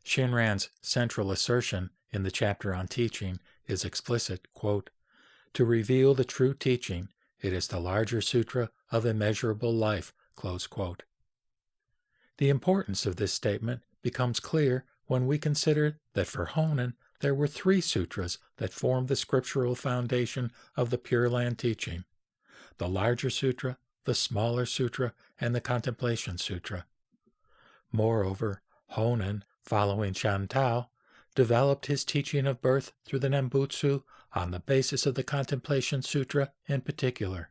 Shinran's central assertion in the chapter on teaching is explicit, quote, "To reveal the true teaching, it is the larger sutra of immeasurable life," close quote. The importance of this statement becomes clear when we consider that for Honen there were 3 sutras that formed the scriptural foundation of the Pure Land teaching: the larger sutra, the smaller sutra, and the contemplation sutra. Moreover, Honen, following Shantao, developed his teaching of birth through the Nembutsu on the basis of the contemplation sutra in particular.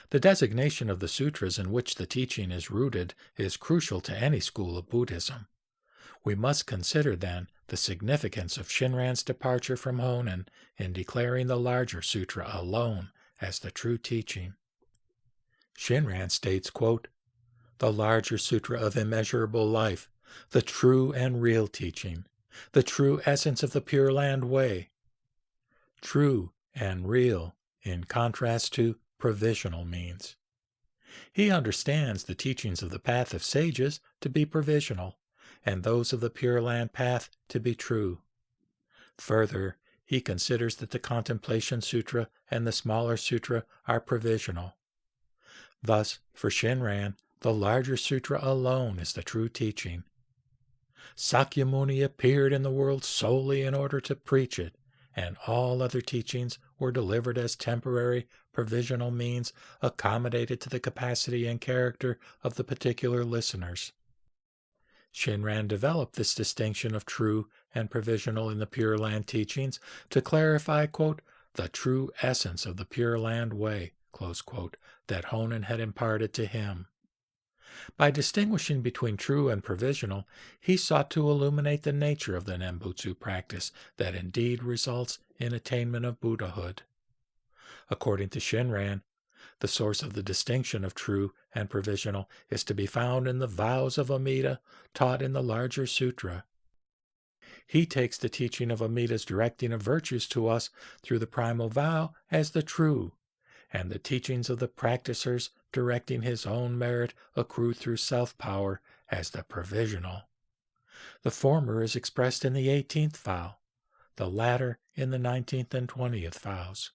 The designation of the sutras in which the teaching is rooted is crucial to any school of Buddhism. We must consider, then, the significance of Shinran's departure from Honen in declaring the larger sutra alone as the true teaching. Shinran states, quote, "The larger sutra of immeasurable life, the true and real teaching, the true essence of the Pure Land way." True and real, in contrast to provisional means. He understands the teachings of the path of sages to be provisional, and those of the Pure Land path to be true. Further, he considers that the Contemplation Sutra and the smaller sutra are provisional. Thus, for Shinran, the larger sutra alone is the true teaching. Sakyamuni appeared in the world solely in order to preach it, and all other teachings were delivered as temporary, provisional means accommodated to the capacity and character of the particular listeners. Shinran developed this distinction of true and provisional in the Pure Land teachings to clarify, quote, "the true essence of the Pure Land way," close quote, that Honen had imparted to him. By distinguishing between true and provisional, he sought to illuminate the nature of the Nembutsu practice that indeed results in attainment of Buddhahood. According to Shinran, the source of the distinction of true and provisional is to be found in the vows of Amida taught in the larger sutra. He takes the teaching of Amida's directing of virtues to us through the primal vow as the true, and the teachings of the practicers directing his own merit accrue through self-power as the provisional. The former is expressed in the 18th vow, the latter in the 19th and 20th vows.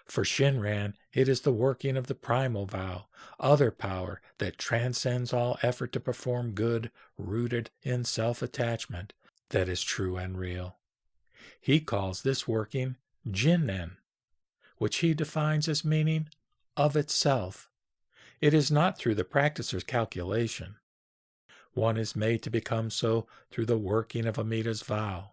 For Shinran, it is the working of the primal vow, other power that transcends all effort to perform good, rooted in self-attachment, that is true and real. He calls this working Jinnen, which he defines as meaning of itself. It is not through the practicer's calculation. One is made to become so through the working of Amida's vow.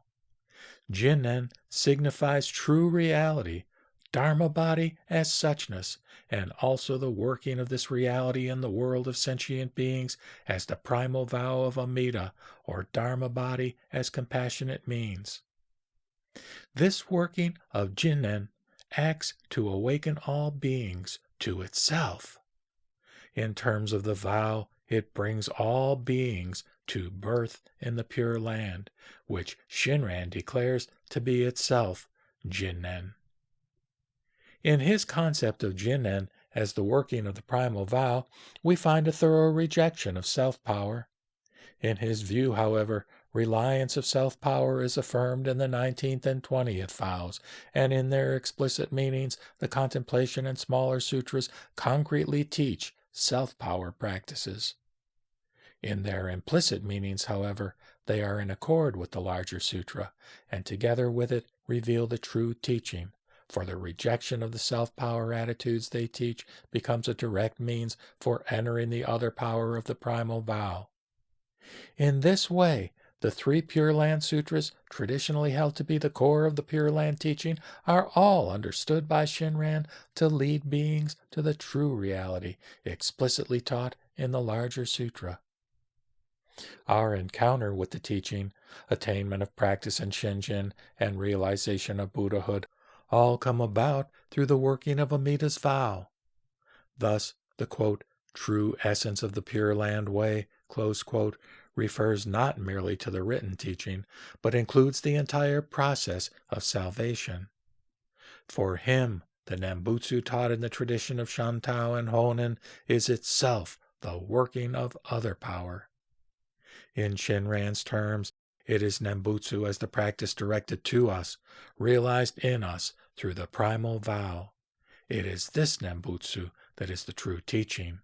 Jinnen signifies true reality, Dharma body as suchness, and also the working of this reality in the world of sentient beings as the primal vow of Amida, or Dharma body as compassionate means. This working of Jinnen acts to awaken all beings to itself. In terms of the vow, it brings all beings to birth in the Pure Land, which Shinran declares to be itself Jinnen. In his concept of Jinnen as the working of the primal vow, we find a thorough rejection of self-power. In his view, however, reliance of self-power is affirmed in the 19th and 20th vows, and in their explicit meanings, the contemplation and smaller sutras concretely teach self-power practices. In their implicit meanings, however, they are in accord with the larger sutra, and together with it reveal the true teaching, for the rejection of the self-power attitudes they teach becomes a direct means for entering the other power of the primal vow. In this way, the 3 Pure Land Sutras, traditionally held to be the core of the Pure Land teaching, are all understood by Shinran to lead beings to the true reality explicitly taught in the larger sutra. Our encounter with the teaching, attainment of practice in Shinjin, and realization of Buddhahood all come about through the working of Amida's vow. Thus, the quote, "true essence of the Pure Land way," close quote, refers not merely to the written teaching, but includes the entire process of salvation. For him, the Nembutsu taught in the tradition of Shantao and Honen is itself the working of other power. In Shinran's terms, it is Nembutsu as the practice directed to us, realized in us through the primal vow. It is this Nembutsu that is the true teaching.